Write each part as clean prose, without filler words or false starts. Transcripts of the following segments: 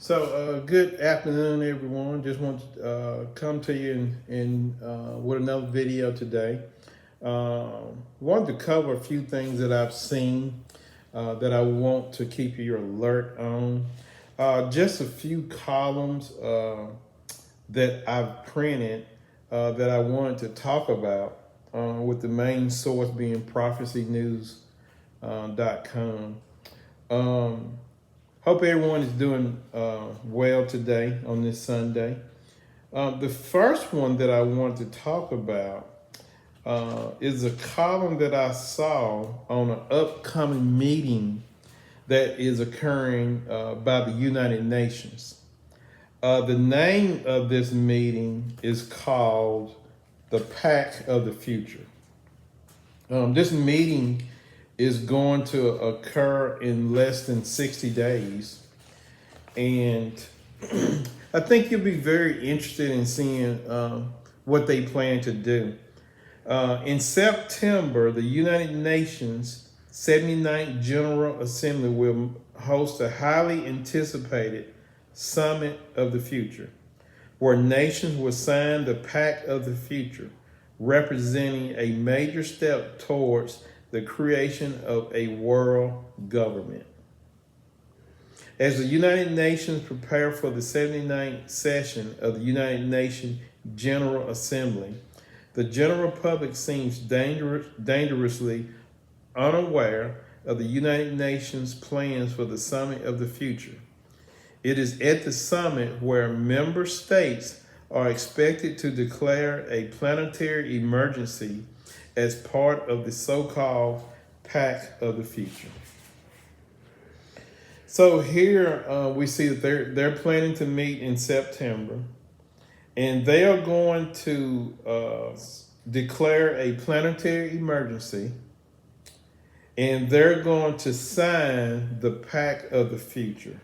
Good afternoon, everyone. Just want to come to you with another video today. Wanted to cover a few things that I've seen that I want to keep you alert on. Just a few columns that I've printed that I wanted to talk about, with the main source being prophecynews.com. Hope everyone is doing well today on this Sunday. The first one that I want to talk about is a column that I saw on an upcoming meeting that is occurring by the United Nations. The name of this meeting is called the Pact of the Future. This meeting is going to occur in less than 60 days. And I think you'll be very interested in seeing what they plan to do. In September, the United Nations 79th General Assembly will host a highly anticipated Summit of the Future, where nations will sign the Pact of the Future, representing a major step towards the creation of a world government. As the United Nations prepare for the 79th session of the United Nations General Assembly, the general public seems dangerously unaware of the United Nations plans for the Summit of the Future. It is at the summit where member states are expected to declare a planetary emergency as part of the so-called Pact of the Future. So here we see that they're planning to meet in September, and they are going to declare a planetary emergency, and they're going to sign the Pact of the Future.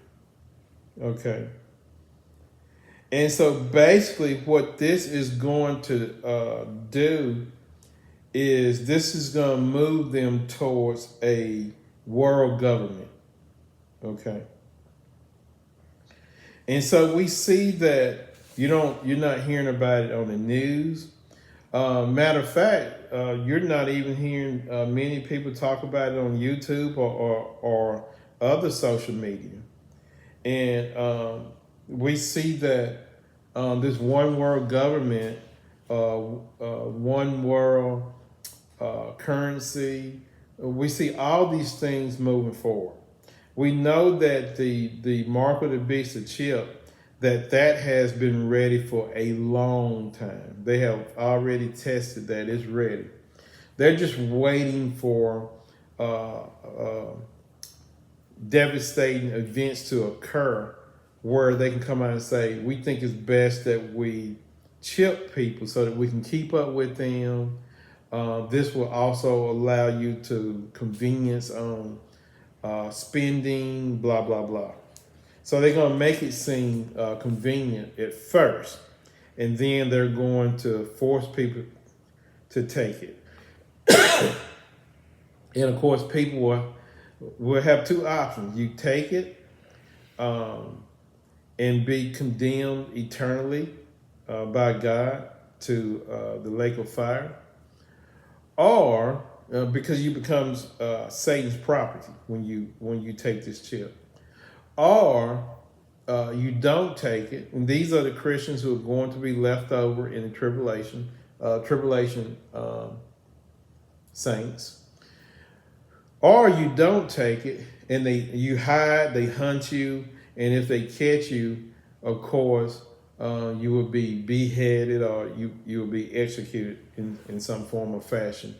Okay. And so basically what this is going to do is this is going to move them towards a world government. Okay. And so we see that you're not hearing about it on the news. Matter of fact, you're not even hearing many people talk about it on YouTube or other social media. And we see that this one world government, one world currency, we see all these things moving forward. We know that the mark of the beast, the chip, that has been ready for a long time. They have already tested that it's ready. They're just waiting for devastating events to occur where they can come out and say, we think it's best that we chip people so that we can keep up with them. This will also allow you to convenience on spending, blah, blah, blah. So they're going to make it seem convenient at first, and then they're going to force people to take it. And of course, people will have two options. You take it and be condemned eternally by God to the lake of fire, or because you become Satan's property when you take this chip, or you don't take it, and these are the Christians who are going to be left over in the tribulation saints, or you don't take it and you hide, they hunt you, and if they catch you, of course, you will be beheaded or you will be executed in some form or fashion.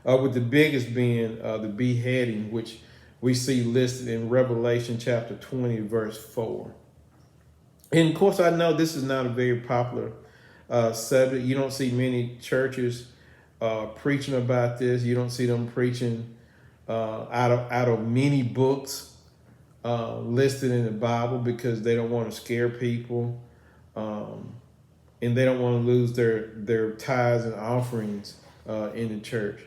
With the biggest being the beheading, which we see listed in Revelation chapter 20, verse 4. And of course, I know this is not a very popular subject. You don't see many churches preaching about this. You don't see them preaching out of many books listed in the Bible, because they don't want to scare people, and they don't want to lose their tithes and offerings in the church.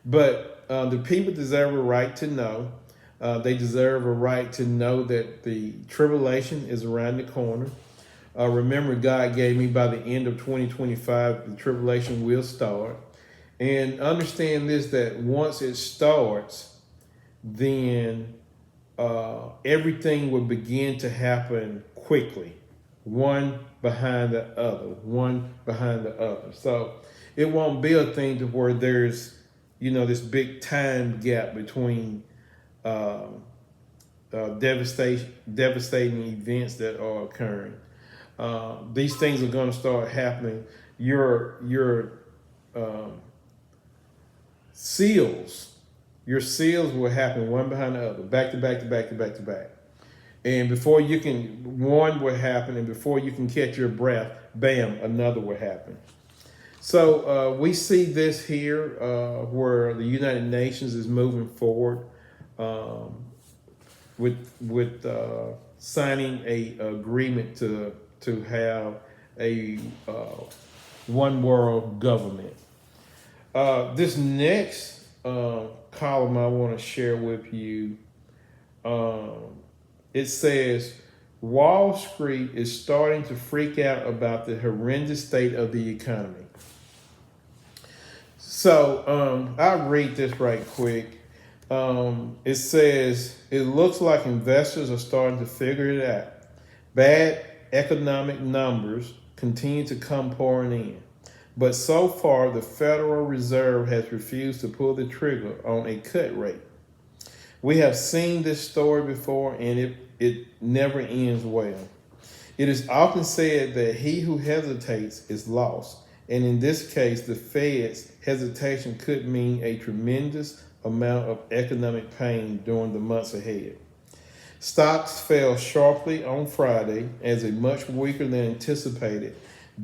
But the people deserve a right to know. They deserve a right to know that the tribulation is around the corner. Remember, God gave me by the end of 2025, the tribulation will start. And understand this, that once it starts, then everything will begin to happen quickly, one behind the other, one behind the other. So it won't be a thing to where there's, this big time gap between devastating events that are occurring. These things are going to start happening. Your um, seals, your seals will happen one behind the other, back to back to back to back to back. And before you can, one will happen, and before you can catch your breath, bam, another will happen. So we see this here where the United Nations is moving forward with signing a agreement to have a one world government. This next column I want to share with you. It says Wall Street is starting to freak out about the horrendous state of the economy. So I'll read this right quick. It says, it looks like investors are starting to figure it out. Bad economic numbers continue to come pouring in. But so far, the Federal Reserve has refused to pull the trigger on a cut rate. We have seen this story before, and it never ends well. It is often said that he who hesitates is lost. And in this case, the Fed's hesitation could mean a tremendous amount of economic pain during the months ahead. Stocks fell sharply on Friday as a much weaker than anticipated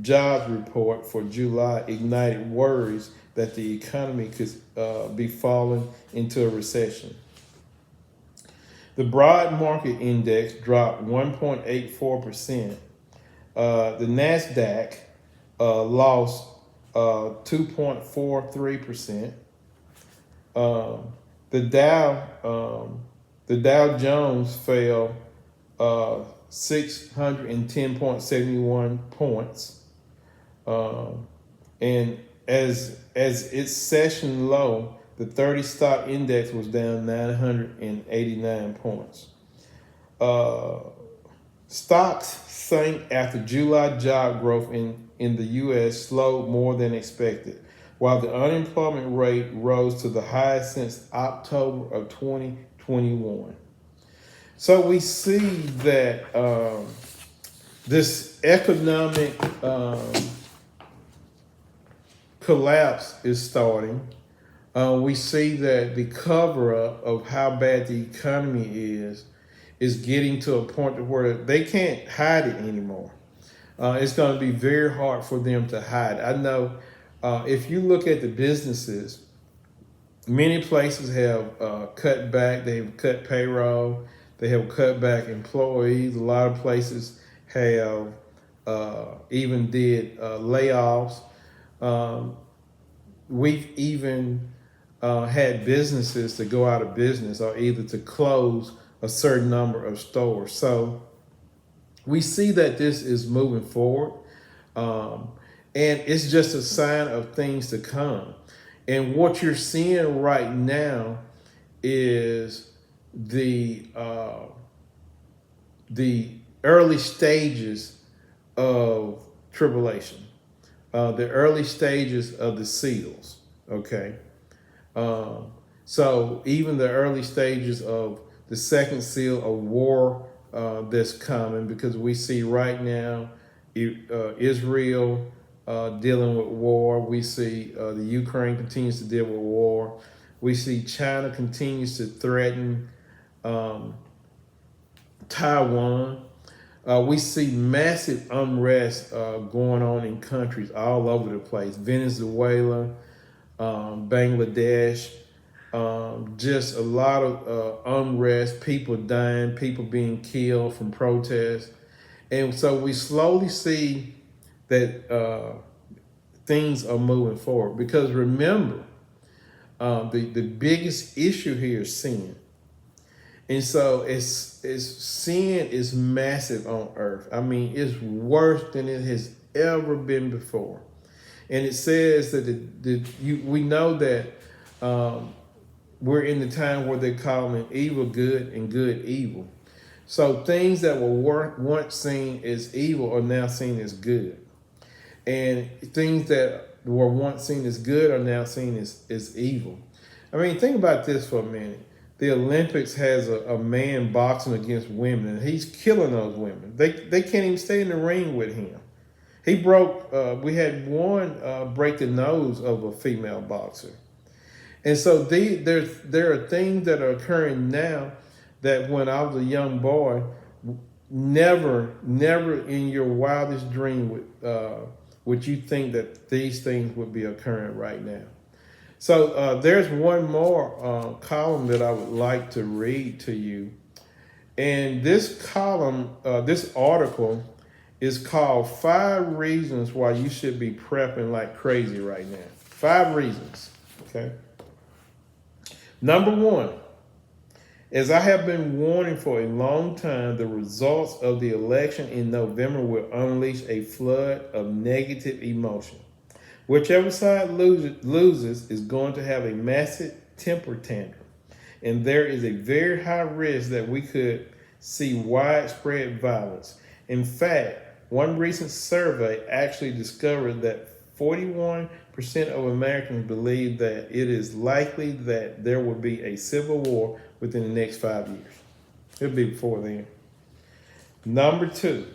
jobs report for July ignited worries that the economy could be falling into a recession. The broad market index dropped 1.84%. The NASDAQ lost 2.43%. The Dow Jones fell 610.71 points. And as its session low, the 30 stock index was down 989 points. Stocks sank after July job growth in the U.S. slowed more than expected, while the unemployment rate rose to the highest since October of 2021. So we see that this economic collapse is starting. We see that the cover-up of how bad the economy is getting to a point where they can't hide it anymore. It's going to be very hard for them to hide. I know if you look at the businesses, many places have cut back. They have cut payroll. They have cut back employees. A lot of places have even did layoffs. We've even had businesses to go out of business or either to close a certain number of stores. So we see that this is moving forward. And it's just a sign of things to come. And what you're seeing right now is the early stages of tribulation, the early stages of the seals. Okay. So even the early stages of the second seal of war that's coming, because we see right now Israel dealing with war. We see the Ukraine continues to deal with war. We see China continues to threaten Taiwan. We see massive unrest going on in countries all over the place. Venezuela, Bangladesh, just a lot of unrest, people dying, people being killed from protests. And so we slowly see that things are moving forward. Because remember, the biggest issue here is sin. And so it's sin is massive on earth. I mean, it's worse than it has ever been before. And it says that we know that we're in the time where they're calling evil good and good evil. So things that were once seen as evil are now seen as good. And things that were once seen as good are now seen as evil. I mean, think about this for a minute. The Olympics has a man boxing against women, and he's killing those women. They can't even stay in the ring with him. He broke, we had one break the nose of a female boxer. And so there are things that are occurring now that when I was a young boy, never in your wildest dream would you think that these things would be occurring right now. So there's one more column that I would like to read to you. And this column, this article is called 5 Reasons Why You Should Be Prepping Like Crazy Right Now. 5 reasons, okay? Number 1, as I have been warning for a long time, the results of the election in November will unleash a flood of negative emotion. Whichever side loses is going to have a massive temper tantrum. And there is a very high risk that we could see widespread violence. In fact, one recent survey actually discovered that 41% of Americans believe that it is likely that there will be a civil war within the next 5 years. It'll be before then. Number 2,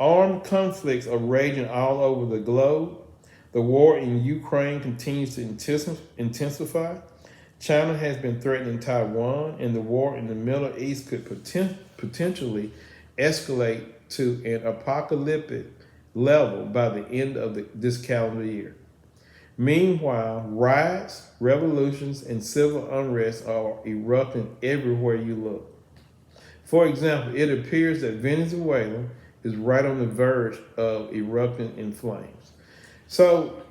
armed conflicts are raging all over the globe. The war in Ukraine continues to intensify. China has been threatening Taiwan, and the war in the Middle East could potentially escalate to an apocalyptic level by the end of this calendar year. Meanwhile, riots, revolutions, and civil unrest are erupting everywhere you look. For example, it appears that Venezuela is right on the verge of erupting in flames. So,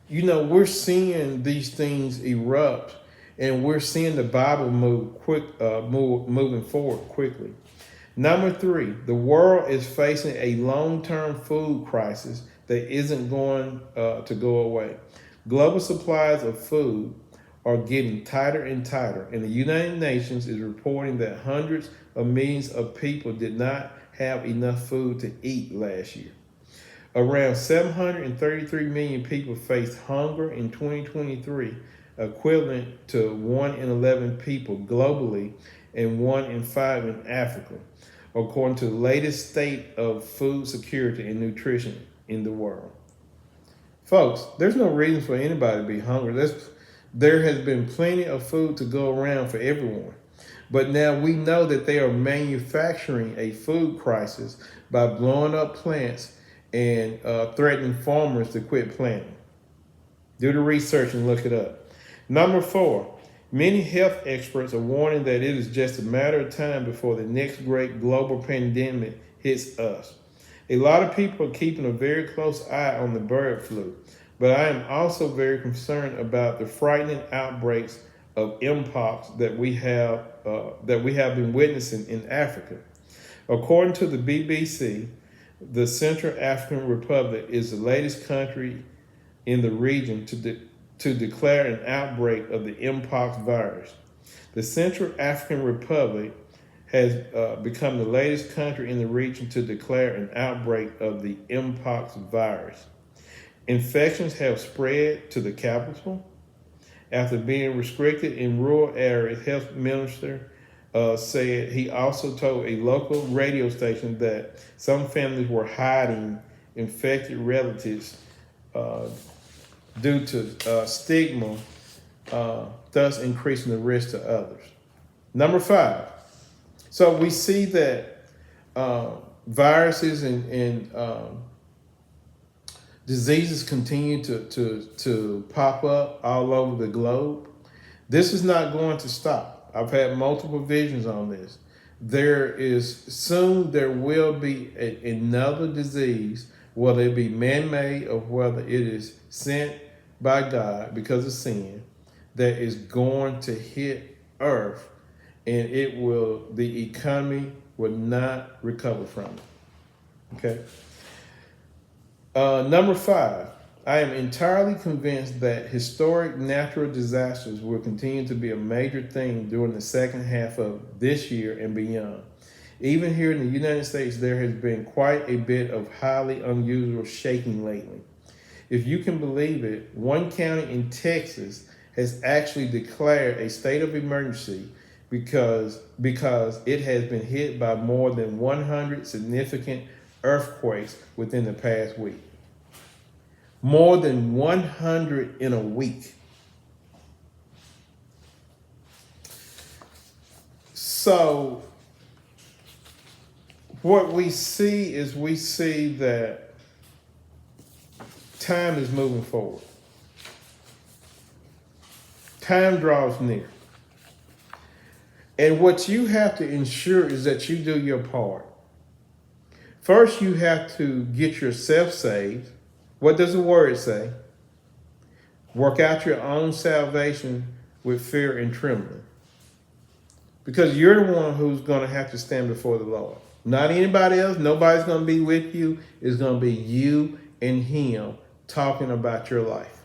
we're seeing these things erupt, and we're seeing the Bible moving forward quickly. Number 3, the world is facing a long-term food crisis that isn't going to go away. Global supplies of food are getting tighter and tighter, and the United Nations is reporting that hundreds of millions of people did not have enough food to eat last year. Around 733 million people faced hunger in 2023, equivalent to 1 in 11 people globally and 1 in 5 in Africa, according to the latest state of food security and nutrition in the world. Folks, there's no reason for anybody to be hungry. There has been plenty of food to go around for everyone. But now we know that they are manufacturing a food crisis by blowing up plants and threatening farmers to quit planting. Do the research and look it up. Number 4, many health experts are warning that it is just a matter of time before the next great global pandemic hits us. A lot of people are keeping a very close eye on the bird flu, but I am also very concerned about the frightening outbreaks of mpox that we have been witnessing in Africa. According to the BBC, the Central African Republic is the latest country in the region to declare an outbreak of the mpox virus. The Central African Republic has become the latest country in the region to declare an outbreak of the mpox virus. Infections have spread to the capital. After being restricted in rural areas, health minister said he also told a local radio station that some families were hiding infected relatives due to stigma, thus increasing the risk to others. Number 5. So we see that viruses and diseases continue to pop up all over the globe. This is not going to stop. I've had multiple visions on this. There will be another disease, whether it be man-made or whether it is sent by God because of sin, that is going to hit earth. and the economy will not recover from it. Okay. Number 5, I am entirely convinced that historic natural disasters will continue to be a major thing during the second half of this year and beyond. Even here in the United States, there has been quite a bit of highly unusual shaking lately. If you can believe it, one county in Texas has actually declared a state of emergency because it has been hit by more than 100 significant earthquakes within the past week. More than 100 in a week. So what we see that time is moving forward. Time draws near. And what you have to ensure is that you do your part. First, you have to get yourself saved. What does the word say? Work out your own salvation with fear and trembling. Because you're the one who's going to have to stand before the Lord. Not anybody else. Nobody's going to be with you. It's going to be you and him talking about your life.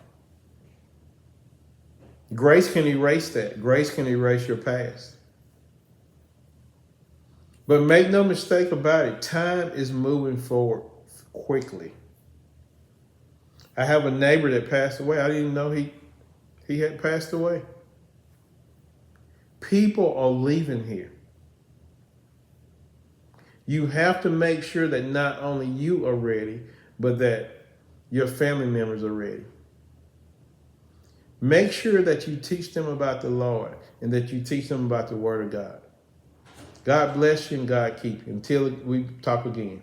Grace can erase that. Grace can erase your past. But make no mistake about it, time is moving forward quickly. I have a neighbor that passed away. I didn't even know he had passed away. People are leaving here. You have to make sure that not only you are ready, but that your family members are ready. Make sure that you teach them about the Lord and that you teach them about the Word of God. God bless you and God keep you. Until we talk again.